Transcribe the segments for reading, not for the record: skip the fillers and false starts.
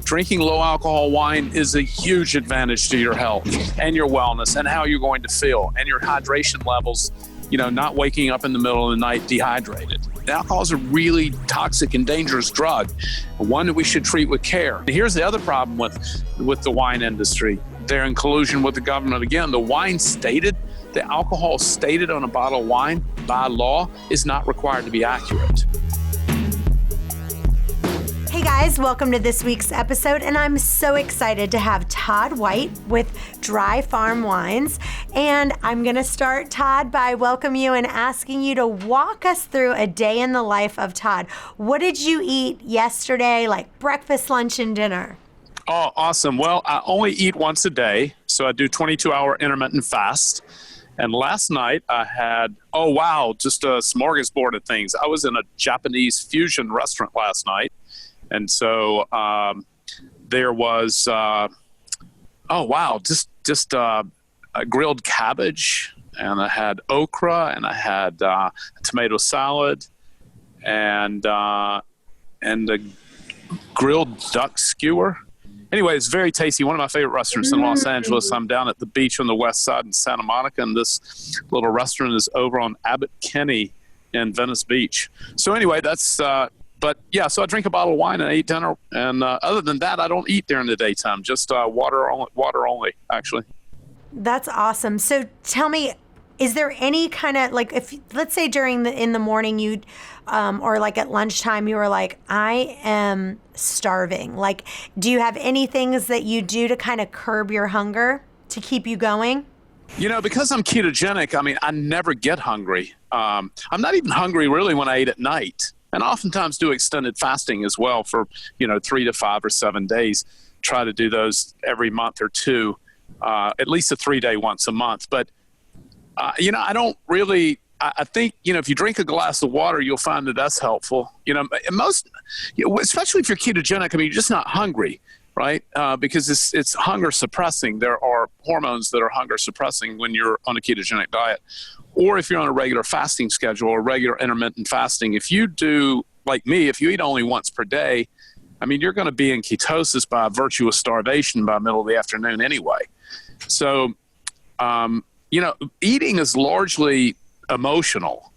drinking low alcohol wine is a huge advantage to your health and your wellness and how you're going to feel and your hydration levels, not waking up in the middle of the night dehydrated. Alcohol is a really toxic and dangerous drug, one that we should treat with care. Here's the other problem with the wine industry. They're in collusion with the government. Again, the alcohol stated on a bottle of wine by law is not required to be accurate. Hey guys, welcome to this week's episode, and I'm so excited to have Todd White with Dry Farm Wines. And I'm going to start, Todd, by welcoming you and asking you to walk us through a day in the life of Todd. What did you eat yesterday, like breakfast, lunch, and dinner? Oh, awesome. Well, I only eat once a day, so I do 22-hour intermittent fast. And last night I had, just a smorgasbord of things. I was in a Japanese fusion restaurant last night. And so there was, just grilled cabbage, and I had okra, and I had a tomato salad, and a grilled duck skewer. Anyway, it's very tasty. One of my favorite restaurants in Los Angeles. I'm down at the beach on the west side in Santa Monica, and this little restaurant is over on Abbot Kinney in Venice Beach. So anyway, that's... so I drink a bottle of wine and I eat dinner. And other than that, I don't eat during the daytime, just water only, actually. That's awesome. So tell me, is there any kind of, like, if, let's say in the morning you, or like at lunchtime, you were like, I am starving. Like, do you have any things that you do to kind of curb your hunger to keep you going? Because I'm ketogenic, I never get hungry. I'm not even hungry really when I eat at night. And oftentimes do extended fasting as well for, 3 to 5 or 7 days. Try to do those every month or two, at least a 3-day once a month. But, I don't really, I think, if you drink a glass of water, you'll find that that's helpful. Especially if you're ketogenic, you're just not hungry, right? Because it's hunger suppressing. There are hormones that are hunger suppressing when you're on a ketogenic diet. Or if you're on a regular fasting schedule or regular intermittent fasting, if you do, like me, if you eat only once per day, you're going to be in ketosis by virtue of starvation by middle of the afternoon anyway. So, eating is largely emotional.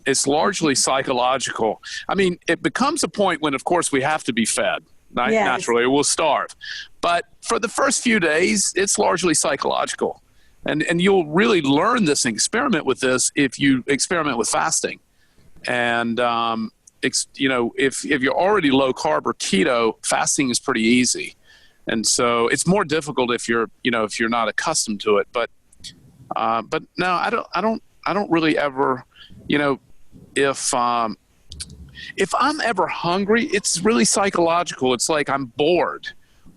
It's largely psychological. It becomes a point when, of course, we have to be fed. Yes. Naturally, we'll starve. But for the first few days, it's largely psychological. And you'll really learn this and experiment with this if you experiment with fasting. And, if you're already low carb or keto, fasting is pretty easy. And so it's more difficult if you're not accustomed to it. But no, I don't really ever, if I'm ever hungry, it's really psychological. It's like I'm bored,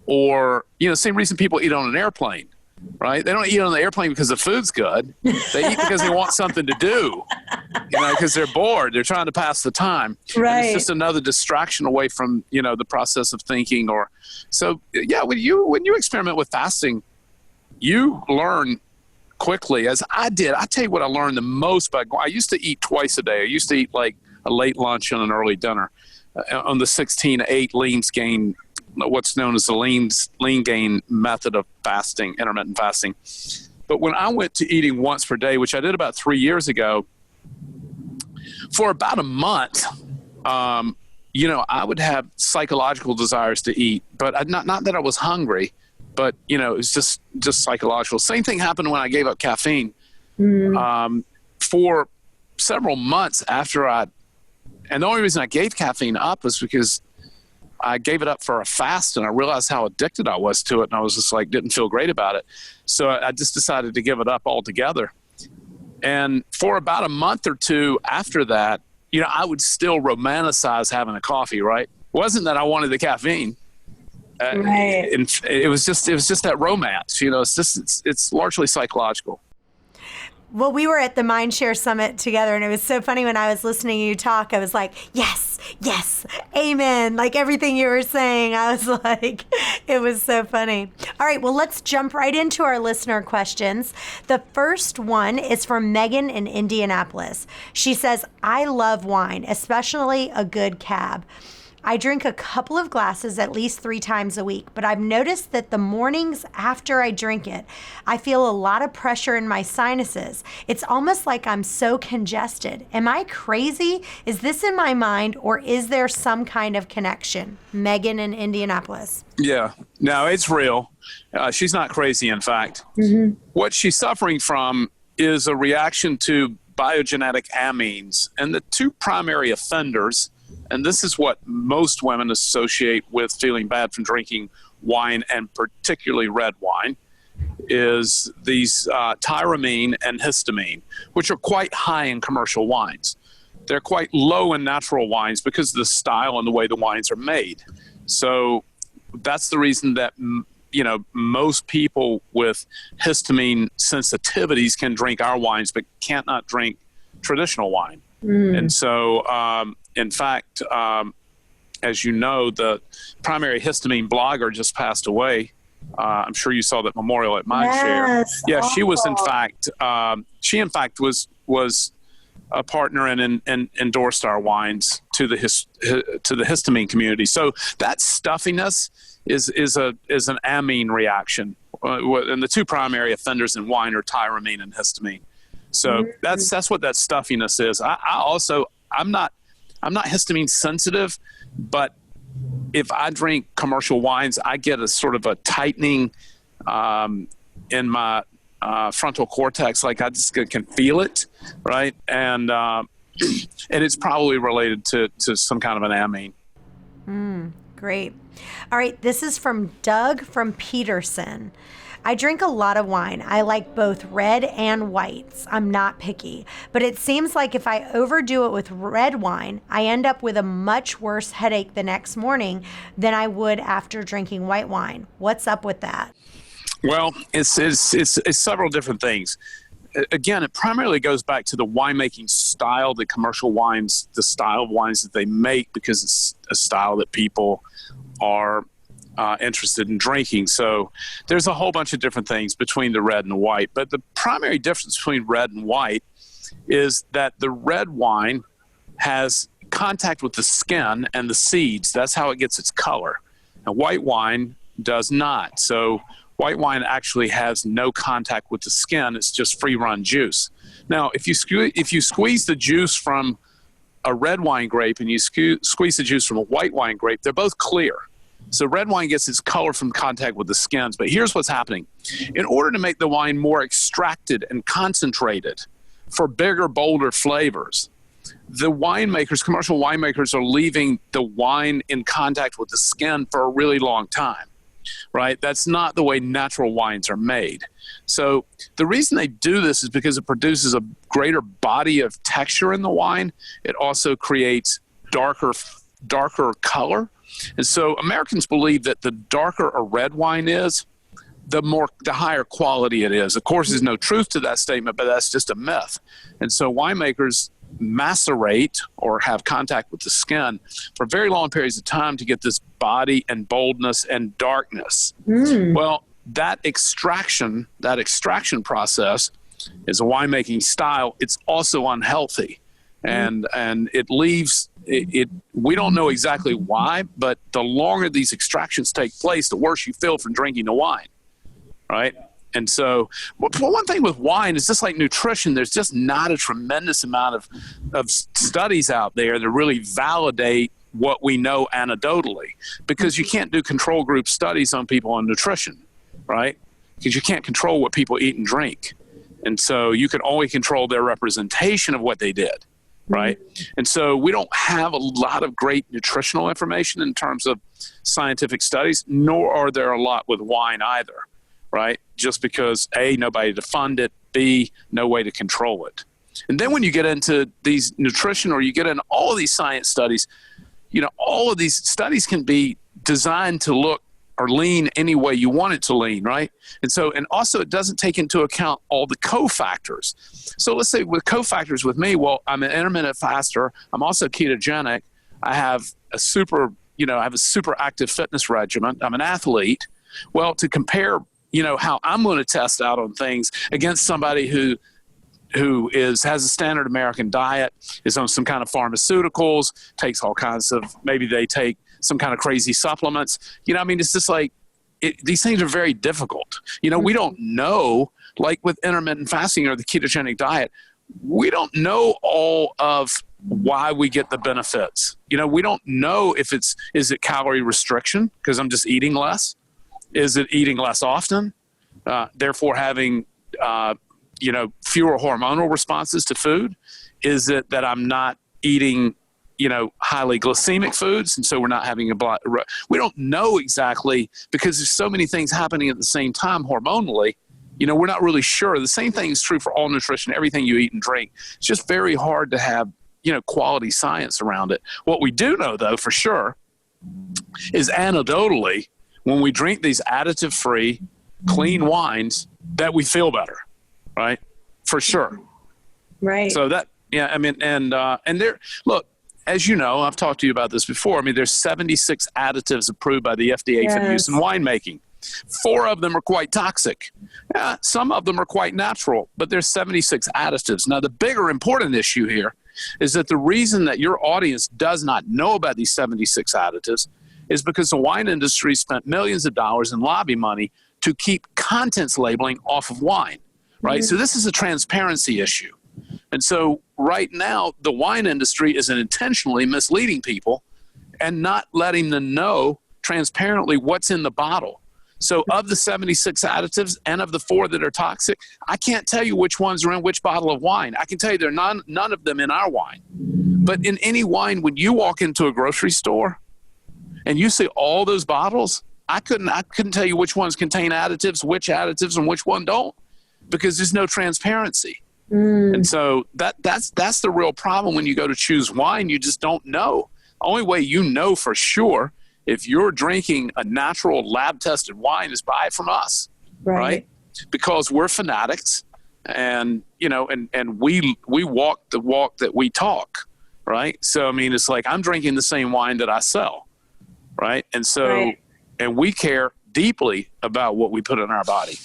or, same reason people eat on an airplane. Right? They don't eat on the airplane because the food's good. They eat because they want something to do, because they're bored. They're trying to pass the time. Right. And it's just another distraction away from, the process of thinking. When you experiment with fasting, you learn quickly, as I did. I tell you what I learned the most I used to eat twice a day. I used to eat like a late lunch and an early dinner on the 16-8 leans gain, what's known as the lean gain method of fasting, intermittent fasting. But when I went to eating once per day, which I did about 3 years ago, for about a month, I would have psychological desires to eat, but not that I was hungry, but, it was just psychological. Same thing happened when I gave up caffeine. For several months after and the only reason I gave caffeine up was because I gave it up for a fast, and I realized how addicted I was to it, and I was just didn't feel great about it. So I just decided to give it up altogether. And for about a month or two after that, I would still romanticize having a coffee, right? It wasn't that I wanted the caffeine. Right. It was just that romance, it's largely psychological. Well, we were at the Mindshare Summit together, and it was so funny when I was listening to you talk. I was like, yes, amen. Like everything you were saying, I was like, it was so funny. All right, well, let's jump right into our listener questions. The first one is from Megan in Indianapolis. She says, I love wine, especially a good cab. I drink a couple of glasses at least 3 times a week, but I've noticed that the mornings after I drink it, I feel a lot of pressure in my sinuses. It's almost like I'm so congested. Am I crazy? Is this in my mind, or is there some kind of connection? Megan in Indianapolis. Yeah, no, it's real. She's not crazy, in fact. What she's suffering from is a reaction to biogenetic amines. And the two primary offenders, and this is what most women associate with feeling bad from drinking wine, and particularly red wine, is these tyramine and histamine, which are quite high in commercial wines. They're quite low in natural wines because of the style and the way the wines are made. So that's the reason that most people with histamine sensitivities can drink our wines, but can't not drink traditional wine. And so, in fact, as you know, the primary histamine blogger just passed away. I'm sure you saw that memorial at Mindshare. Yeah, awful. She was in fact, was a partner and endorsed our wines to the histamine community. So that stuffiness is an amine reaction, and the two primary offenders in wine are tyramine and histamine. So that's what that stuffiness is. I'm not histamine sensitive, but if I drink commercial wines, I get a sort of a tightening in my frontal cortex, like I just can feel it, right? And it's probably related to some kind of an amine. Great. All right, this is from Doug from Peterson. I drink a lot of wine. I like both red and whites. I'm not picky, but it seems like if I overdo it with red wine, I end up with a much worse headache the next morning than I would after drinking white wine. What's up with that? Well, it's several different things. Again, it primarily goes back to the winemaking style, the commercial wines, the style of wines that they make, because it's a style that people are interested in drinking. So there's a whole bunch of different things between the red and the white. But the primary difference between red and white is that the red wine has contact with the skin and the seeds. That's how it gets its color. And white wine does not. So white wine actually has no contact with the skin. It's just free-run juice. Now, if you squeeze the juice from a red wine grape and you squeeze the juice from a white wine grape, they're both clear. So red wine gets its color from contact with the skins. But here's what's happening. In order to make the wine more extracted and concentrated for bigger, bolder flavors, the winemakers, commercial winemakers, are leaving the wine in contact with the skin for a really long time, right? That's not the way natural wines are made. So the reason they do this is because it produces a greater body of texture in the wine. It also creates darker color. And so Americans believe that the darker a red wine is, the higher quality it is. Of course, there's no truth to that statement, but that's just a myth. And so winemakers macerate or have contact with the skin for very long periods of time to get this body and boldness and darkness. Well, that extraction process is a winemaking style. It's also unhealthy. And it leaves it. We don't know exactly why, but the longer these extractions take place, the worse you feel from drinking the wine, right? And so, one thing with wine is just like nutrition. There's just not a tremendous amount of studies out there that really validate what we know anecdotally, because you can't do control group studies on people on nutrition, right? Because you can't control what people eat and drink, and so you can only control their representation of what they did. Right. And so we don't have a lot of great nutritional information in terms of scientific studies, nor are there a lot with wine either. Right. Just because A, nobody to fund it, B, no way to control it. And then when you get into these nutrition, or you get into all of these science studies, all of these studies can be designed to look or lean any way you want it to lean, right? And also it doesn't take into account all the cofactors. So let's say with cofactors with me, well, I'm an intermittent faster. I'm also ketogenic. I have a super active fitness regimen. I'm an athlete. Well, to compare, how I'm going to test out on things against somebody who has a standard American diet, is on some kind of pharmaceuticals, takes all kinds of, maybe they take some kind of crazy supplements. I mean, it's just like, these things are very difficult. We don't know, like with intermittent fasting or the ketogenic diet, we don't know all of why we get the benefits. We don't know if is it calorie restriction because I'm just eating less? Is it eating less often? Therefore having, fewer hormonal responses to food? Is it that I'm not eating, highly glycemic foods, and so we're not having we don't know exactly because there's so many things happening at the same time hormonally. We're not really sure. The same thing is true for all nutrition, everything you eat and drink. It's just very hard to have, quality science around it. What we do know, though, for sure, is anecdotally, when we drink these additive-free, clean wines, that we feel better, right? For sure. Right. So that, yeah, I mean, and there, look, as you know, I've talked to you about this before. I mean, there's 76 additives approved by the FDA for use in winemaking. 4 of them are quite toxic. Some of them are quite natural, but there's 76 additives. Now, the bigger important issue here is that the reason that your audience does not know about these 76 additives is because the wine industry spent millions of dollars in lobby money to keep contents labeling off of wine, right? So this is a transparency issue. And so right now, the wine industry is intentionally misleading people and not letting them know transparently what's in the bottle. So of the 76 additives and of the 4 that are toxic, I can't tell you which ones are in which bottle of wine. I can tell you there are none of them in our wine. But in any wine, when you walk into a grocery store and you see all those bottles, I couldn't tell you which ones contain additives, and which one don't, because there's no transparency. And so that's the real problem when you go to choose wine. You just don't know. The only way you know for sure if you're drinking a natural lab-tested wine is buy it from us, right? Because we're fanatics, and and we walk the walk that we talk, right? So I mean, it's like I'm drinking the same wine that I sell, right? And so, and we care deeply about what we put in our body,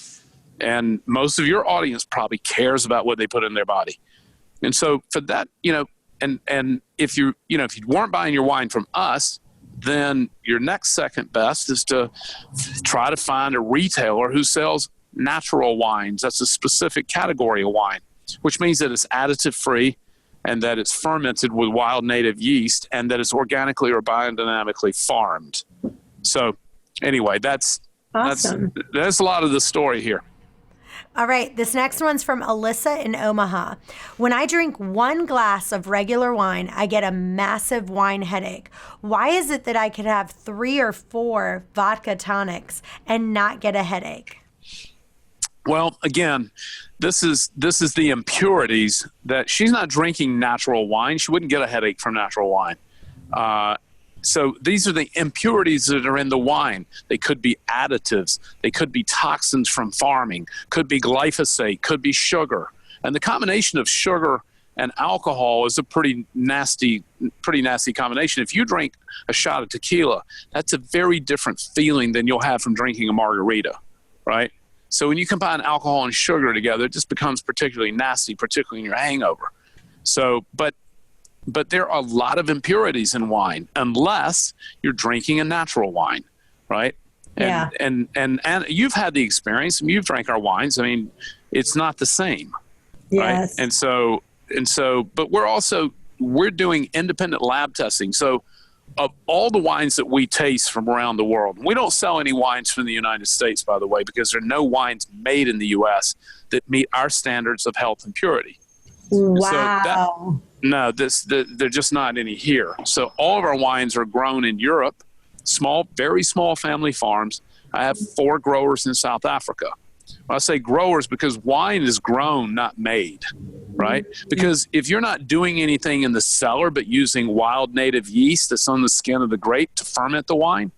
and most of your audience probably cares about what they put in their body, and so for that, and if you weren't buying your wine from us, then your next second best is to try to find a retailer who sells natural wines. That's a specific category of wine, which means that it's additive free and that it's fermented with wild native yeast and that it's organically or biodynamically farmed. So anyway, that's awesome. That's a lot of the story here. All right, this next one's from Alyssa in Omaha. When I drink 1 glass of regular wine, I get a massive wine headache. Why is it that I could have 3 or 4 vodka tonics and not get a headache? Well, again, this is the impurities that she's not drinking natural wine. She wouldn't get a headache from natural wine. So these are the impurities that are in the wine. They could be additives. They could be toxins from farming, could be glyphosate, could be sugar. And the combination of sugar and alcohol is a pretty nasty combination. If you drink a shot of tequila, that's a very different feeling than you'll have from drinking a margarita, right? So when you combine alcohol and sugar together, it just becomes particularly nasty, particularly in your hangover. So, but there are a lot of impurities in wine unless you're drinking a natural wine, right? And you've had the experience, and you've drank our wines. I mean, it's not the same, right? And so, but we're doing independent lab testing. So of all the wines that we taste from around the world, we don't sell any wines from the United States, by the way, because there are no wines made in the U.S. that meet our standards of health and purity. Wow. They're just not any here. So all of our wines are grown in Europe, very small family farms. I have 4 growers in South Africa. I say growers because wine is grown, not made, right? Because if you're not doing anything in the cellar but using wild native yeast that's on the skin of the grape to ferment the wine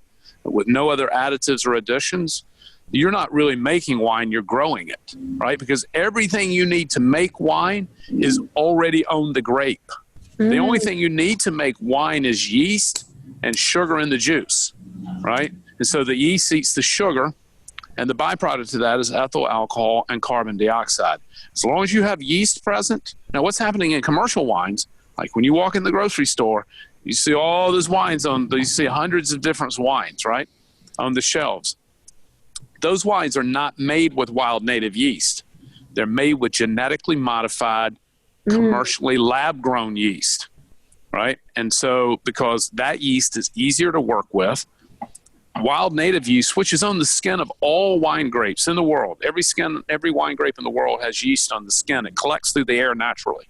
with no other additives or additions, you're not really making wine, you're growing it, right? Because everything you need to make wine is already on the grape. The only thing you need to make wine is yeast and sugar in the juice, right? And so the yeast eats the sugar, And the byproduct of that is ethyl alcohol and carbon dioxide. As long as you have yeast present. Now, what's happening in commercial wines, like when you walk in the grocery store, you see all those wines you see hundreds of different wines, right, on the shelves. Those wines are not made with wild native yeast. They're made with genetically modified, commercially lab-grown yeast, right? And so because that yeast is easier to work with, wild native yeast, which is on the skin of all wine grapes in the world. Every wine grape in the world has yeast on the skin. It collects through the air naturally.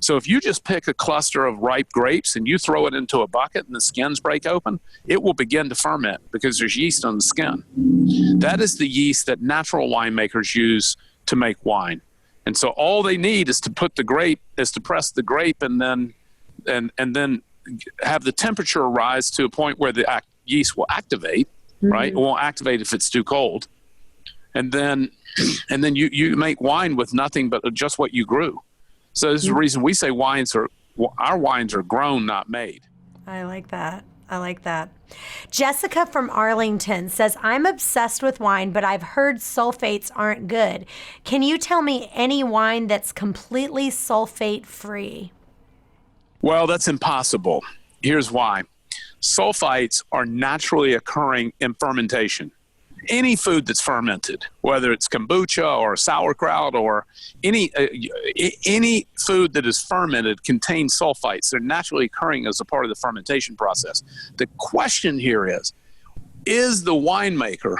So if you just pick a cluster of ripe grapes and you throw it into a bucket and the skins break open, it will begin to ferment because there's yeast on the skin. That is the yeast that natural winemakers use to make wine. And so all they need is to press the grape and then have the temperature rise to a point where the yeast will activate, right? It won't activate if it's too cold. And then you make wine with nothing but just what you grew. So this is the reason we say our wines are grown, not made. I like that. Jessica from Arlington says, I'm obsessed with wine, but I've heard sulfates aren't good. Can you tell me any wine that's completely sulfate free? Well, that's impossible. Here's why. Sulfites are naturally occurring in fermentation. Any food that's fermented, whether it's kombucha or sauerkraut or any food that is fermented contains sulfites. They're naturally occurring as a part of the fermentation process. The question here is the winemaker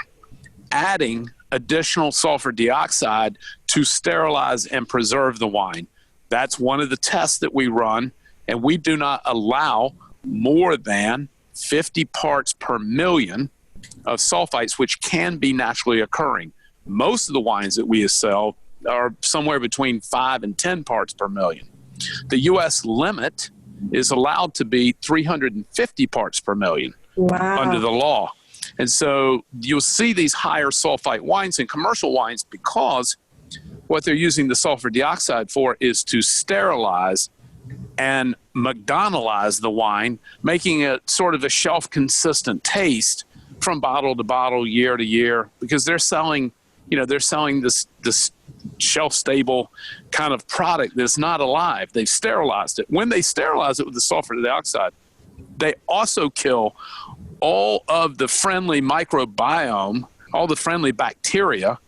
adding additional sulfur dioxide to sterilize and preserve the wine? That's one of the tests that we run, and we do not allow more than 50 parts per million of sulfites, which can be naturally occurring. Most of the wines that we sell are somewhere between 5 and 10 parts per million. The U.S. limit is allowed to be 350 parts per million under the law. And so you'll see these higher sulfite wines in commercial wines because what they're using the sulfur dioxide for is to sterilize and McDonaldize the wine, making it sort of a shelf-consistent taste from bottle to bottle, year to year, because they're selling this shelf-stable kind of product that's not alive. They've sterilized it. When they sterilize it with the sulfur dioxide, they also kill all of the friendly microbiome, all the friendly bacteria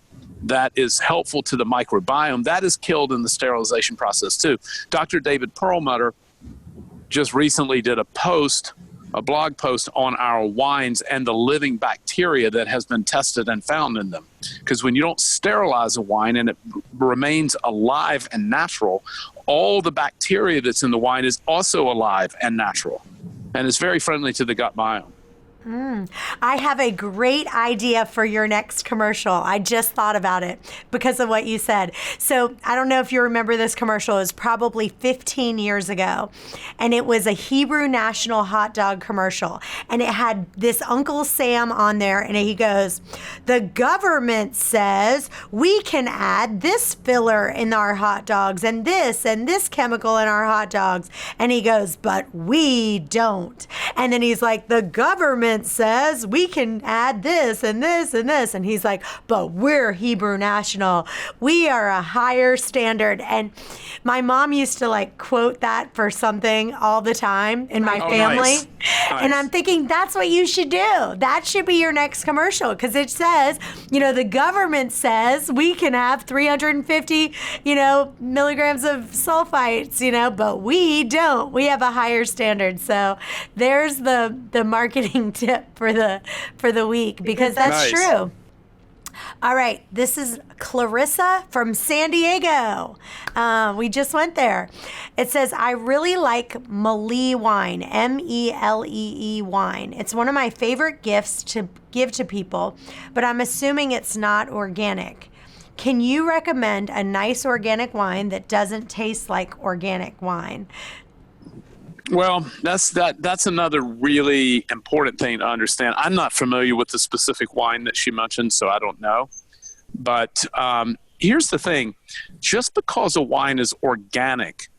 that is helpful to the microbiome. That is killed in the sterilization process too. Dr. David Perlmutter just recently did a blog post on our wines and the living bacteria that has been tested and found in them. Because when you don't sterilize a wine and it remains alive and natural, all the bacteria that's in the wine is also alive and natural. And it's very friendly to the gut biome. I have a great idea for your next commercial. I just thought about it because of what you said. So I don't know if you remember this commercial. It was probably 15 years ago. And it was a Hebrew National hot dog commercial. And it had this Uncle Sam on there. And he goes, the government says we can add this filler in our hot dogs and this chemical in our hot dogs. And he goes, but we don't. And then he's like, the government says we can add this and this and this. And he's like, but we're Hebrew National. We are a higher standard. And my mom used to like quote that for something all the time in my family. Nice. And I'm thinking that's what you should do. That should be your next commercial because it says, the government says we can have 350, milligrams of sulfites, but we don't. We have a higher standard. So there's the marketing tip for the week because that's true. All right, this is Clarissa from San Diego. We just went there. It says, I really like Melee wine, Melee wine. It's one of my favorite gifts to give to people, but I'm assuming it's not organic. Can you recommend a nice organic wine that doesn't taste like organic wine? Well, that's another really important thing to understand. I'm not familiar with the specific wine that she mentioned, so I don't know. But here's the thing. Just because a wine is organic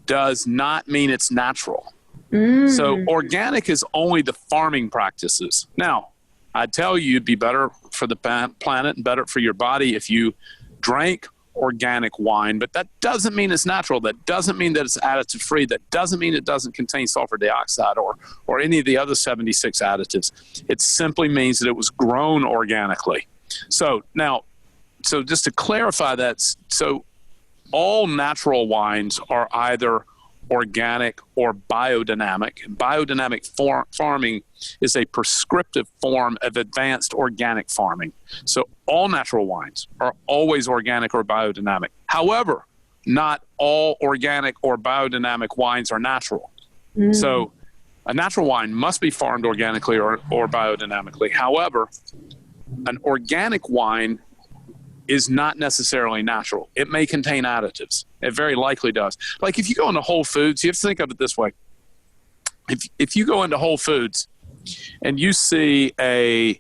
does not mean it's natural. So organic is only the farming practices. Now, I'd tell you it'd be better for the planet and better for your body if you drank organic wine, but that doesn't mean it's natural. That doesn't mean that it's additive free. That doesn't mean it doesn't contain sulfur dioxide or any of the other 76 additives. It simply means that it was grown organically. So just to clarify that, so all natural wines are either organic or biodynamic. Biodynamic farming is a prescriptive form of advanced organic farming. So all natural wines are always organic or biodynamic. However, not all organic or biodynamic wines are natural. So a natural wine must be farmed organically or biodynamically. However, an organic wine is not necessarily natural. It may contain additives. It very likely does. Like if you go into Whole Foods, you have to think of it this way. If you go into Whole Foods and you see an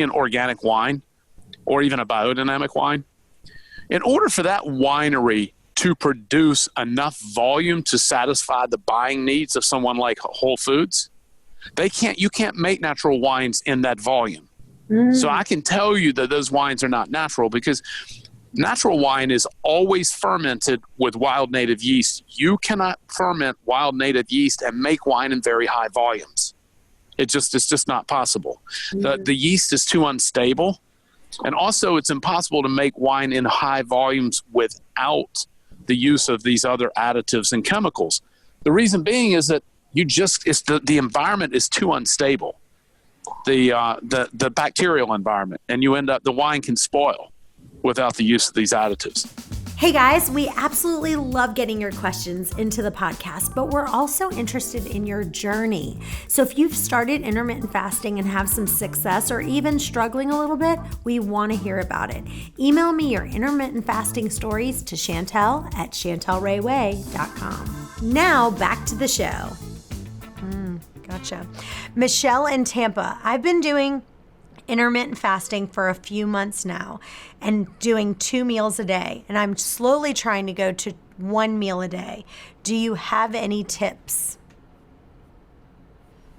organic wine or even a biodynamic wine, in order for that winery to produce enough volume to satisfy the buying needs of someone like Whole Foods, you can't make natural wines in that volume. So I can tell you that those wines are not natural because natural wine is always fermented with wild native yeast. You cannot ferment wild native yeast and make wine in very high volumes. It's just not possible. The yeast is too unstable. And also it's impossible to make wine in high volumes without the use of these other additives and chemicals. The reason being is that the environment is too unstable. The bacterial environment, and the wine can spoil without the use of these additives. Hey guys, we absolutely love getting your questions into the podcast, but we're also interested in your journey. So if you've started intermittent fasting and have some success or even struggling a little bit, we want to hear about it. Email me your intermittent fasting stories to Chantel at chantelrayway.com. Now back to the show. Gotcha. Michelle in Tampa. I've been doing intermittent fasting for a few months now and doing 2 meals a day. And I'm slowly trying to go to 1 meal a day. Do you have any tips?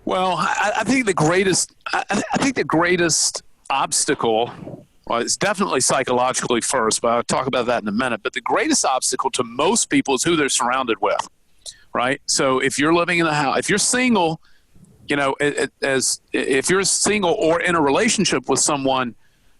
Well, I think the greatest obstacle, well, it's definitely psychologically first, but I'll talk about that in a minute. But the greatest obstacle to most people is who they're surrounded with, right? So if you're living in a house, if you're single, if you're single or in a relationship with someone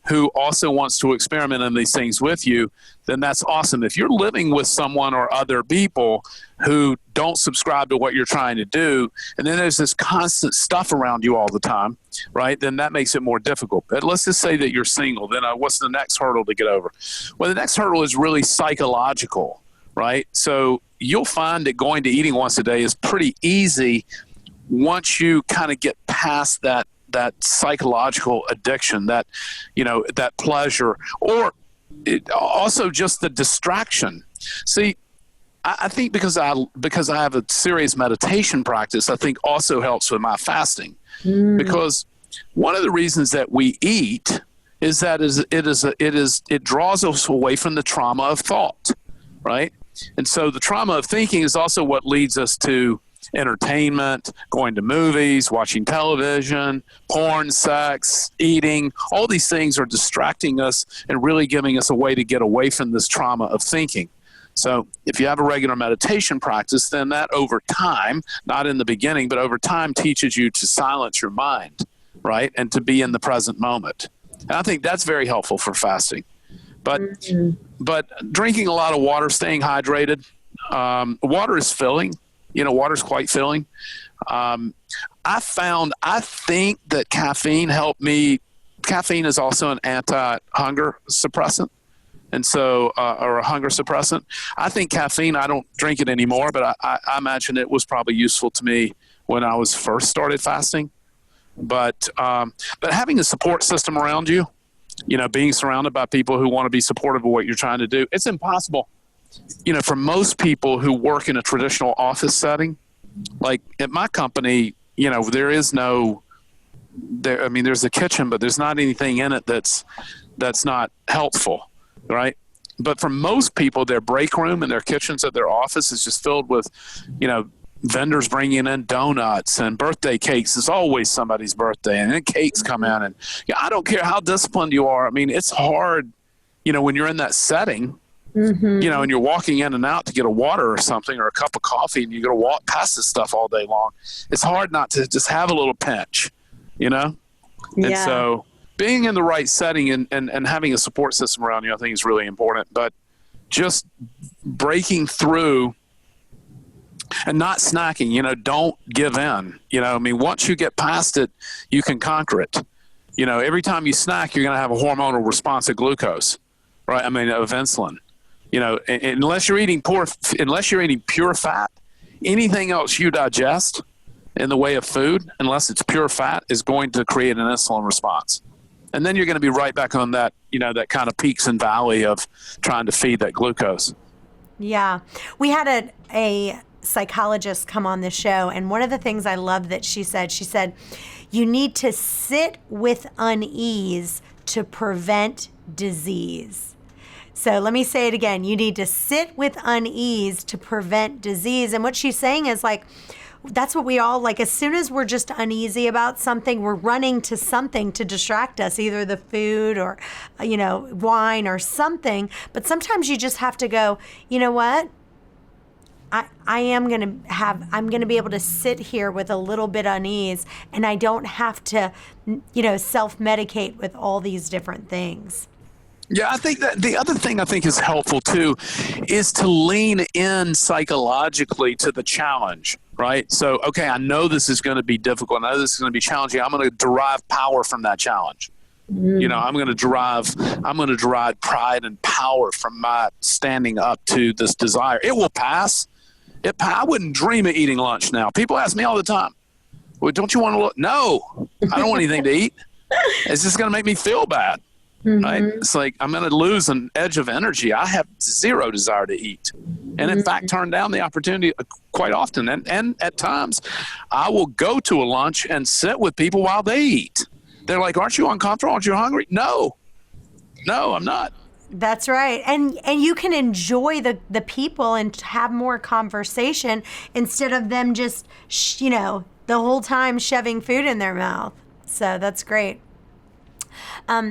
who also wants to experiment in these things with you, then that's awesome. If you're living with someone or other people who don't subscribe to what you're trying to do, and then there's this constant stuff around you all the time, right, then that makes it more difficult. But let's just say that you're single. Then what's the next hurdle to get over? Well, the next hurdle is really psychological, right? So you'll find that going to eating once a day is pretty easy once you kind of get past that psychological addiction, that pleasure, or also just the distraction. See, I think because I have a serious meditation practice, I think also helps with my fasting. Because one of the reasons that we eat is that it draws us away from the trauma of thought, right? And so the trauma of thinking is also what leads us to entertainment, going to movies, watching television, porn, sex, eating. All these things are distracting us and really giving us a way to get away from this trauma of thinking. So if you have a regular meditation practice, then that over time, not in the beginning, but over time teaches you to silence your mind, right? And to be in the present moment. And I think that's very helpful for fasting. But drinking a lot of water, staying hydrated, water is filling. Water's quite filling. I think that caffeine helped me. Caffeine is also an anti-hunger suppressant. And so, or a hunger suppressant. I think caffeine, I don't drink it anymore, but I imagine it was probably useful to me when I was first started fasting. But having a support system around you, being surrounded by people who want to be supportive of what you're trying to do, it's impossible. For most people who work in a traditional office setting, like at my company, there's a kitchen, but there's not anything in it that's not helpful, right? But for most people, their break room and their kitchens at their office is just filled with, vendors bringing in donuts and birthday cakes. It's always somebody's birthday, and then cakes come in. And I don't care how disciplined you are. I mean, it's hard, when you're in that setting, and you're walking in and out to get a water or something or a cup of coffee, and you got to walk past this stuff all day long. It's hard not to just have a little pinch, And so being in the right setting and having a support system around you, I think is really important. But just breaking through and not snacking, don't give in. Once you get past it, you can conquer it. Every time you snack, you're going to have a hormonal response to glucose, right? Of insulin. Unless you're eating pure fat, anything else you digest in the way of food, unless it's pure fat, is going to create an insulin response. And then you're going to be right back on that, that kind of peaks and valley of trying to feed that glucose. Yeah. We had a psychologist come on the show, and one of the things I love that she said, you need to sit with unease to prevent disease. So let me say it again. You need to sit with unease to prevent disease. And what she's saying is that's what we all as soon as we're just uneasy about something, we're running to something to distract us, either the food or, wine or something. But sometimes you just have to go, you know what? I'm going to be able to sit here with a little bit unease, and I don't have to, self-medicate with all these different things. Yeah, I think that the other thing I think is helpful too is to lean in psychologically to the challenge, right? So, okay, I know this is going to be difficult. I know this is going to be challenging. I'm going to derive power from that challenge. I'm going to derive pride and power from my standing up to this desire. It will pass. I wouldn't dream of eating lunch now. People ask me all the time, well, don't you want to look? No, I don't want anything to eat. It's just going to make me feel bad. Right? It's I'm going to lose an edge of energy. I have zero desire to eat. And in fact, turn down the opportunity quite often. And at times, I will go to a lunch and sit with people while they eat. They're like, aren't you uncomfortable? Aren't you hungry? No, I'm not. That's right. And you can enjoy the people and have more conversation instead of them just, the whole time shoving food in their mouth. So that's great.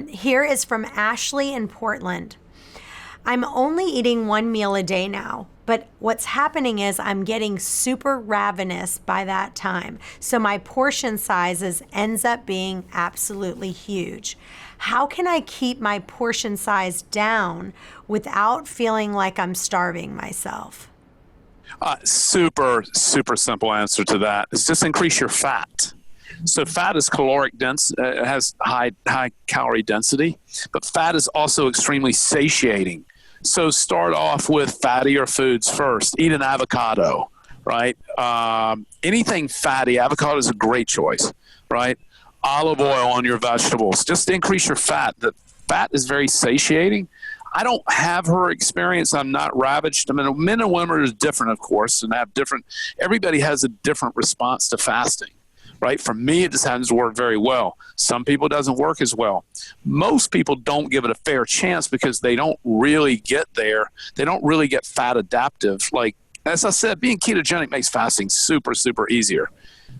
Here is from Ashley in Portland. I'm only eating one meal a day now, but what's happening is I'm getting super ravenous by that time. So my portion sizes ends up being absolutely huge. How can I keep my portion size down without feeling like I'm starving myself? Super, super simple answer to that is just increase your fat. So fat is caloric dense, it has high calorie density, but fat is also extremely satiating. So start off with fattier foods first. Eat an avocado, right? Anything fatty, avocado is a great choice, right? Olive oil on your vegetables. Just increase your fat. The fat is very satiating. I don't have her experience. I'm not ravaged. Men and women are different, of course, and everybody has a different response to fasting. Right? For me, it just happens to work very well. Some people it doesn't work as well. Most people don't give it a fair chance because they don't really get there. They don't really get fat adaptive. As I said, being ketogenic makes fasting super, super easier.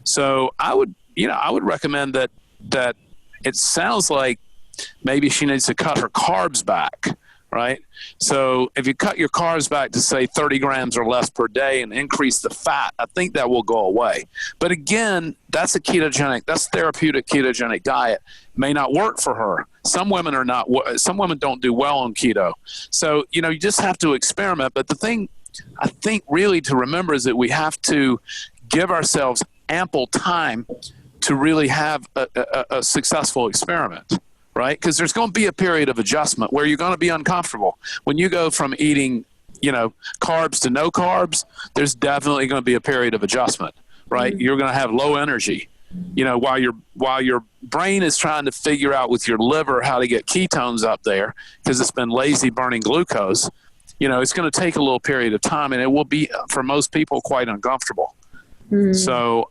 So I would recommend that it sounds like maybe she needs to cut her carbs back. Right? So if you cut your carbs back to say 30 grams or less per day and increase the fat, I think that will go away. But again, that's therapeutic ketogenic diet. May not work for her. Some women don't do well on keto. So, you just have to experiment. But the thing I think really to remember is that we have to give ourselves ample time to really have a successful experiment. Right? Because there's going to be a period of adjustment where you're going to be uncomfortable. When you go from eating, carbs to no carbs, there's definitely going to be a period of adjustment, right? Mm-hmm. You're going to have low energy, while your brain is trying to figure out with your liver how to get ketones up there because it's been lazy burning glucose. It's going to take a little period of time, and it will be, for most people, quite uncomfortable. Mm-hmm. So,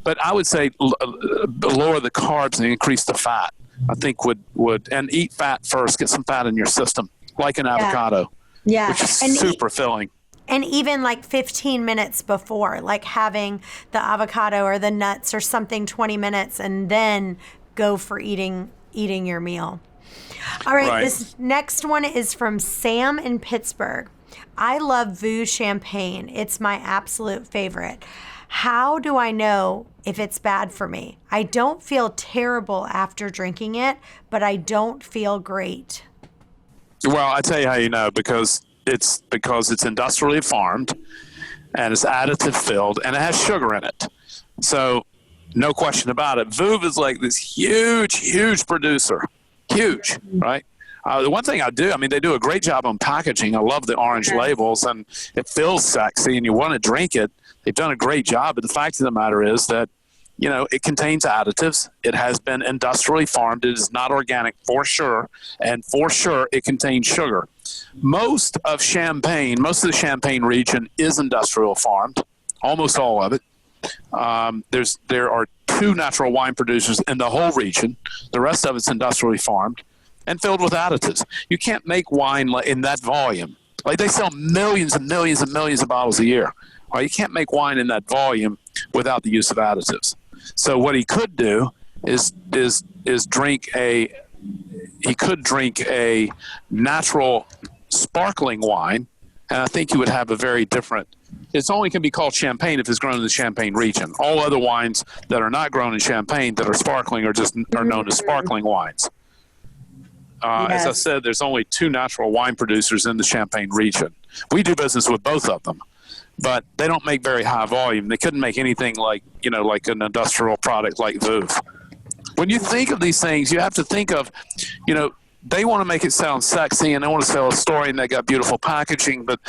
but I would say lower the carbs and increase the fat. I think and eat fat first. Get some fat in your system, like an avocado, which is super filling. And even like 15 minutes before, like having the avocado or the nuts or something 20 minutes and then go for eating your meal. All right. This next one is from Sam in Pittsburgh. I love Voo champagne. It's my absolute favorite. How do I know if it's bad for me? I don't feel terrible after drinking it, but I don't feel great. Well, I tell you how you know, because it's industrially farmed and it's additive filled and it has sugar in it. So no question about it. Vouv is like this huge producer. Huge, right? The one thing I do, they do a great job on packaging. I love the orange labels, and it feels sexy, and you want to drink it. They've done a great job, but the fact of the matter is that, it contains additives. It has been industrially farmed. It is not organic for sure, and for sure it contains sugar. Most of the Champagne region is industrial farmed, almost all of it. There are 2 natural wine producers in the whole region. The rest of it's industrially farmed and filled with additives. You can't make wine in that volume. Like, they sell millions and millions and millions of bottles a year. Well, you can't make wine in that volume without the use of additives. So what he could do is drink a natural sparkling wine, and I think you would have a very different. It's only can be called champagne if it's grown in the Champagne region. All other wines that are not grown in Champagne that are sparkling are known as sparkling wines. As I said, there's only 2 natural wine producers in the Champagne region. We do business with both of them, but they don't make very high volume. They couldn't make anything like an industrial product like Vouv. When you think of these things, you have to think of, they want to make it sound sexy and they want to tell a story and they got beautiful packaging, but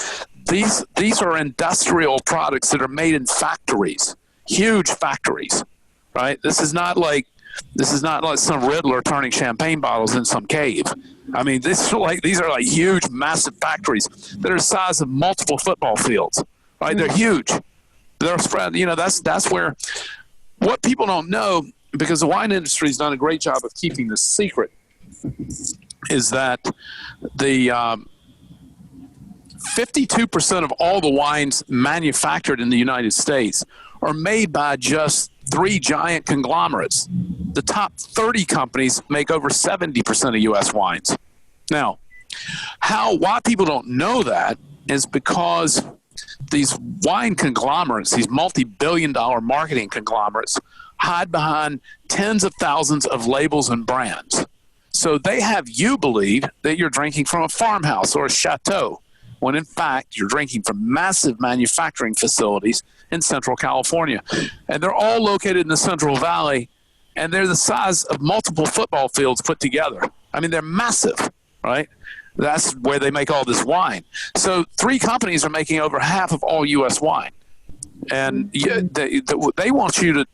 these are industrial products that are made in factories, huge factories, right? This is not like some Riddler turning champagne bottles in some cave. These are like huge, massive factories that are the size of multiple football fields, right? They're huge. They're spread. That's where what people don't know, because the wine industry has done a great job of keeping this secret, is that the 52% of all the wines manufactured in the United States are made by just 3 giant conglomerates. The top 30 companies make over 70% of U.S. wines. Now, why people don't know that is because these wine conglomerates, these multi-billion-dollar marketing conglomerates, hide behind tens of thousands of labels and brands. So they have you believe that you're drinking from a farmhouse or a chateau, when in fact you're drinking from massive manufacturing facilities in Central California. And they're all located in the Central Valley, and they're the size of multiple football fields put together. They're massive, right? That's where they make all this wine. So 3 companies are making over half of all U.S. wine. And they want to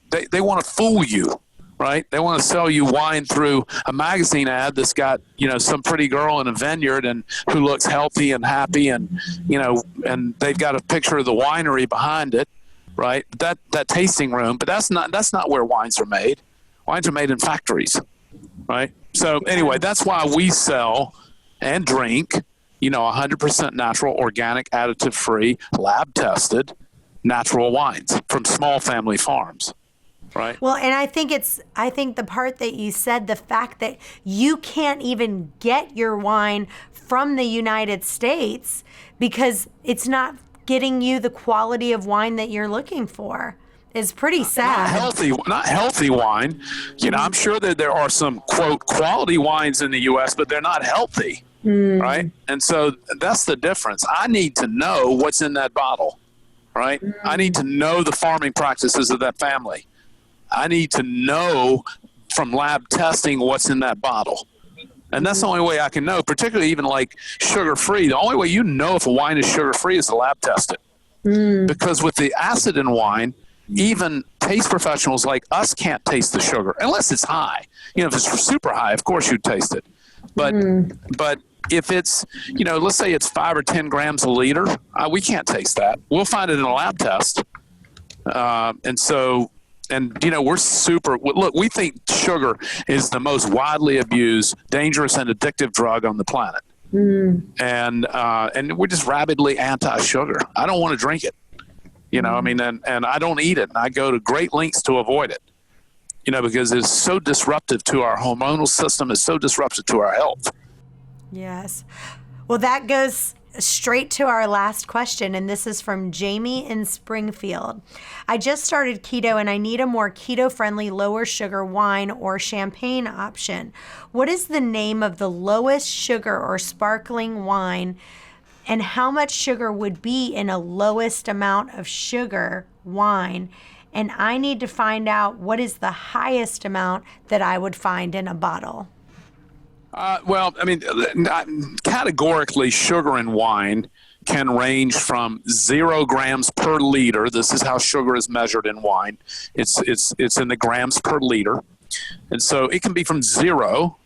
fool you, right? They want to sell you wine through a magazine ad that's got, some pretty girl in a vineyard and who looks healthy and happy, and and they've got a picture of the winery behind it, right? That tasting room, but that's not where wines are made. Wines are made in factories, right? So anyway, that's why we sell and drink, 100% natural, organic, additive-free, lab-tested natural wines from small family farms. Right. Well, and I think the part that you said, the fact that you can't even get your wine from the United States because it's not getting you the quality of wine that you're looking for is pretty sad. Not healthy wine. I'm sure that there are some, quote, quality wines in the U.S., but they're not healthy. Right. And so that's the difference. I need to know what's in that bottle. Right. I need to know the farming practices of that family. I need to know from lab testing what's in that bottle. And that's the only way I can know, particularly even like sugar-free. The only way you know if a wine is sugar-free is to lab test it. Because with the acid in wine, even taste professionals like us can't taste the sugar unless it's high. If it's super high, of course you'd taste it. But if it's, let's say it's 5 or 10 grams a liter, we can't taste that. We'll find it in a lab test. We think sugar is the most widely abused, dangerous, and addictive drug on the planet. And we're just rabidly anti-sugar. I don't want to drink it. I mean, and I don't eat it. And I go to great lengths to avoid it, because it's so disruptive to our hormonal system. It's so disruptive to our health. Yes. Well, that goes straight to our last question, and this is from Jamie in Springfield. I just started keto and I need a more keto-friendly, lower sugar wine or champagne option. What is the name of the lowest sugar or sparkling wine, and how much sugar would be in a lowest amount of sugar wine? And I need to find out what is the highest amount that I would find in a bottle. Well, I mean, categorically, sugar in wine can range from 0 grams per liter. This is how sugar is measured in wine. It's in the grams per liter. And so it can be from 0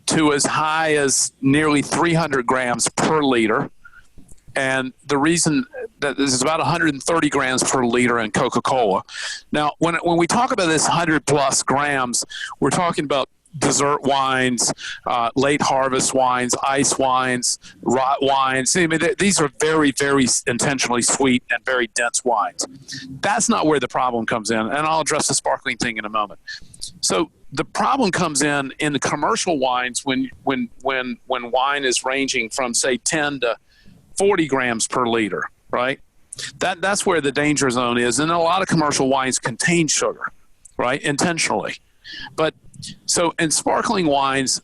to as high as nearly 300 grams per liter. And the reason that this is about 130 grams per liter in Coca-Cola. Now, when we talk about this 100 plus grams, we're talking about dessert wines, late harvest wines, ice wines, rot wines. I mean, these are very, very intentionally sweet and very dense wines. That's not where the problem comes in, and I'll address the sparkling thing in a moment. So the problem comes in the commercial wines when wine is ranging from, say, 10 to 40 grams per liter, right? That's where the danger zone is, and a lot of commercial wines contain sugar, right, intentionally. But so in sparkling wines,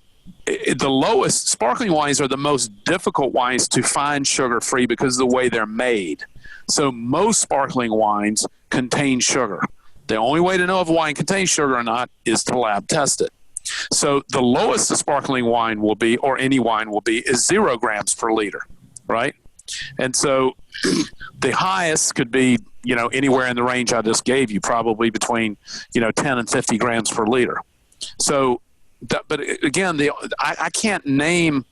sparkling wines are the most difficult wines to find sugar-free because of the way they're made. So most sparkling wines contain sugar. The only way to know if a wine contains sugar or not is to lab test it. So the lowest a sparkling wine will be, or any wine will be, is 0 grams per liter, right? And so the highest could be, anywhere in the range I just gave you, probably between, 10 and 50 grams per liter. So, but again, I can't name,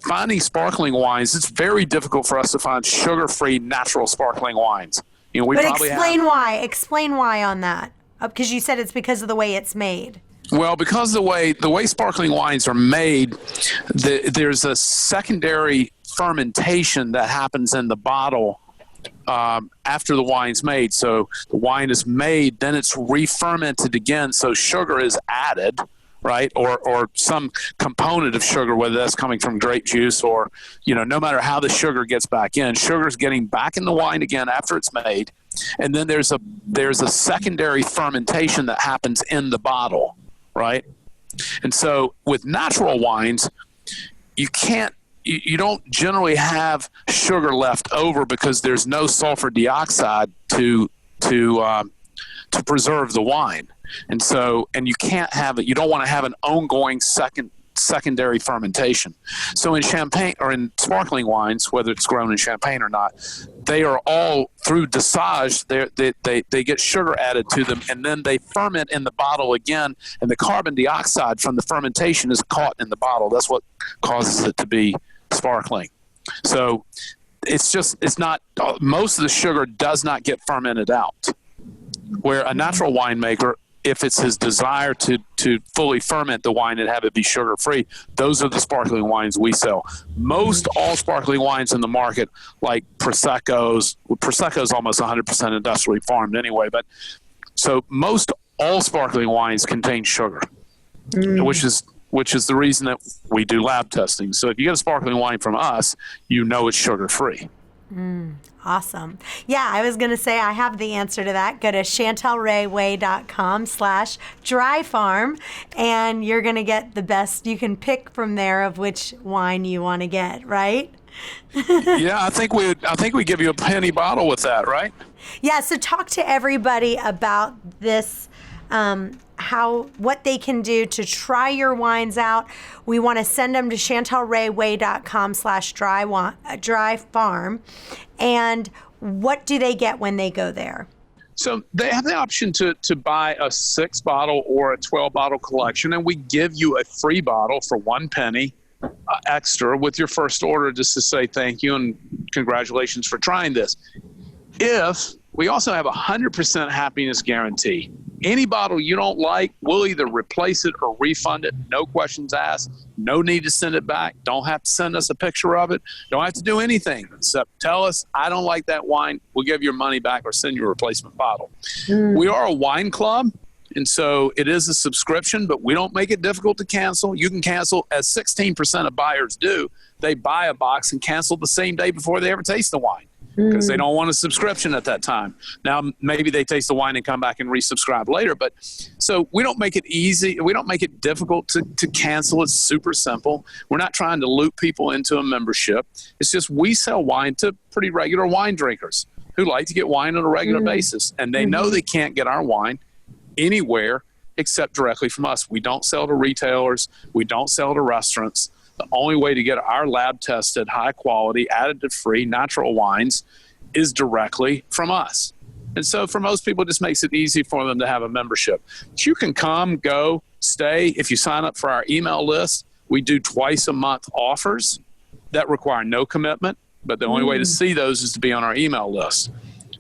finding sparkling wines. It's very difficult for us to find sugar-free, natural sparkling wines. But explain why. Explain why on that, because you said it's because of the way it's made. Well, because the way sparkling wines are made, there's a secondary fermentation that happens in the bottle after the wine's made. So the wine is made, then it's re-fermented again, so sugar is added, right? Or some component of sugar, whether that's coming from grape juice or, no matter how the sugar gets back in, sugar's getting back in the wine again after it's made. And then there's a secondary fermentation that happens in the bottle, right? And so with natural wines, you don't generally have sugar left over because there's no sulfur dioxide to preserve the wine. And you can't have it. You don't want to have an ongoing secondary fermentation. So in champagne or in sparkling wines, whether it's grown in Champagne or not, they are all through dosage. They get sugar added to them, and then they ferment in the bottle again, and the carbon dioxide from the fermentation is caught in the bottle. That's what causes it to be sparkling. So it's not, most of the sugar does not get fermented out. Where a natural winemaker, if it's his desire to fully ferment the wine and have it be sugar-free, those are the sparkling wines we sell. Most all sparkling wines in the market, like Prosecco's almost 100% industrially farmed anyway, but so most all sparkling wines contain sugar, which is the reason that we do lab testing. So if you get a sparkling wine from us, it's sugar-free. Awesome. Yeah, I was going to say I have the answer to that. Go to chantelrayway.com/dryfarm, and you're going to get the best. You can pick from there of which wine you want to get, right? Yeah, I think we give you a penny bottle with that, right? Yeah, so talk to everybody about this, what they can do to try your wines out. We want to send them to chantelrayway.com/dryfarm. And what do they get when they go there? So they have the option to buy a 6-bottle or a 12-bottle collection, and we give you a free bottle for 1 penny extra with your first order, just to say thank you and congratulations for trying this. We also have a 100% happiness guarantee. Any bottle you don't like, we'll either replace it or refund it. No questions asked. No need to send it back. Don't have to send us a picture of it. Don't have to do anything except tell us, I don't like that wine. We'll give you your money back or send you a replacement bottle. We are a wine club, and so it is a subscription, but we don't make it difficult to cancel. You can cancel, as 16% of buyers do. They buy a box and cancel the same day before they ever taste the wine, because they don't want a subscription at that time. Now, maybe they taste the wine and come back and resubscribe later. But so we don't make it easy. We don't make it difficult to cancel. It's super simple. We're not trying to loop people into a membership. It's just we sell wine to pretty regular wine drinkers who like to get wine on a regular basis. And they know they can't get our wine anywhere except directly from us. We don't sell to retailers. We don't sell to restaurants. The only way to get our lab-tested, high-quality, additive-free, natural wines is directly from us. And so for most people, it just makes it easy for them to have a membership. You can come, go, stay. If you sign up for our email list, we do twice-a-month offers that require no commitment, but the only way to see those is to be on our email list.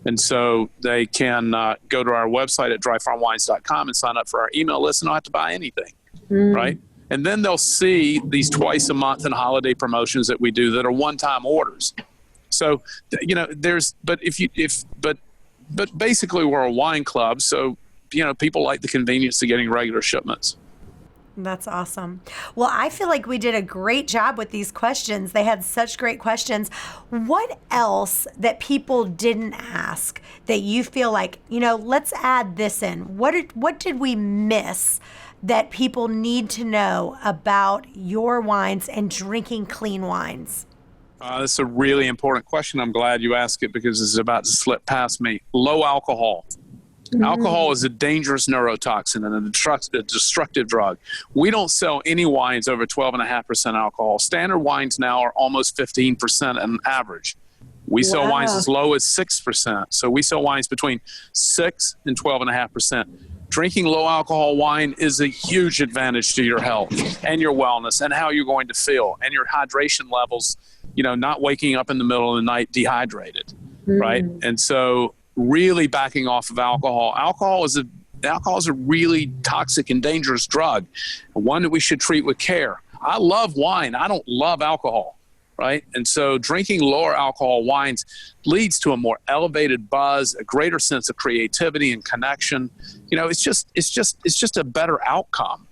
And so they can go to our website at dryfarmwines.com and sign up for our email list and don't have to buy anything, right? And then they'll see these twice a month and holiday promotions that we do that are one-time orders. So, but basically we're a wine club. So, people like the convenience of getting regular shipments. That's awesome. Well, I feel like we did a great job with these questions. They had such great questions. What else that people didn't ask that you feel like, let's add this in? What did we miss that people need to know about your wines and drinking clean wines? That's a really important question. I'm glad you asked it because it's about to slip past me. Low alcohol. Alcohol is a dangerous neurotoxin and a destructive drug. We don't sell any wines over 12.5% alcohol. Standard wines now are almost 15% on average. We sell wines as low as 6%. So we sell wines between 6 and 12.5%. Drinking low alcohol wine is a huge advantage to your health and your wellness and how you're going to feel and your hydration levels, not waking up in the middle of the night dehydrated, right? And so really backing off of alcohol. Alcohol is a really toxic and dangerous drug, one that we should treat with care. I love wine. I don't love alcohol. Right? And so drinking lower alcohol wines leads to a more elevated buzz, a greater sense of creativity and connection. It's just a better outcome.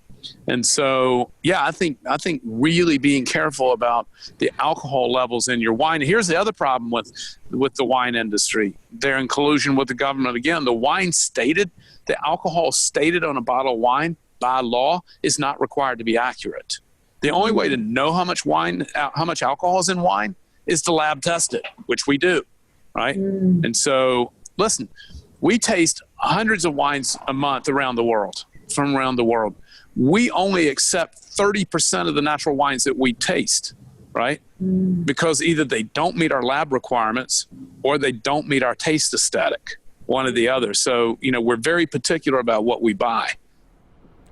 And so, I think really being careful about the alcohol levels in your wine. Here's the other problem with the wine industry. They're in collusion with the government again. The alcohol stated on a bottle of wine by law is not required to be accurate. The only way to know how much alcohol is in wine is to lab test it, which we do, right? And so, listen, we taste hundreds of wines a month from around the world. We only accept 30% of the natural wines that we taste, right? Because either they don't meet our lab requirements or they don't meet our taste aesthetic, one or the other. So, we're very particular about what we buy.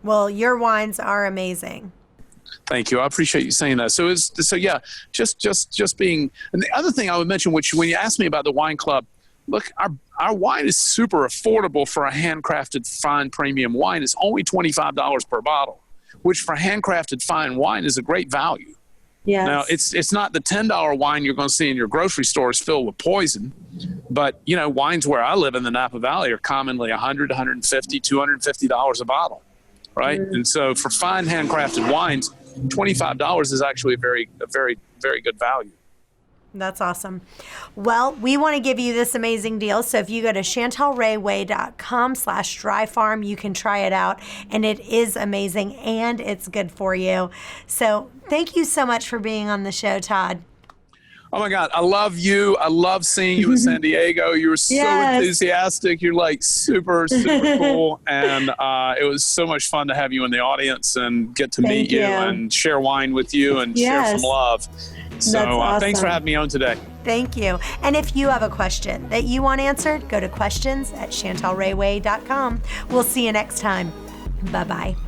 Well, your wines are amazing. Thank you. I appreciate you saying that. Just being, and the other thing I would mention, which when you asked me about the wine club, look, our wine is super affordable for a handcrafted fine premium wine. It's only $25 per bottle, which for handcrafted fine wine is a great value. Yes. Now, it's not the $10 wine you're going to see in your grocery stores filled with poison, but, wines where I live in the Napa Valley are commonly $100, $150, $250 a bottle, right? And so for fine handcrafted wines, $25 is actually a very, very good value. That's awesome. Well, we want to give you this amazing deal. So if you go to chantelrayway.com/dryfarm, you can try it out. And it is amazing and it's good for you. So thank you so much for being on the show, Todd. Oh my God, I love you. I love seeing you in San Diego. You were so enthusiastic. You're like super cool. And it was so much fun to have you in the audience and get to meet you and share wine with you and share some love. So awesome. Thanks for having me on today. Thank you. And if you have a question that you want answered, go to questions@chantelrayway.com. We'll see you next time. Bye-bye.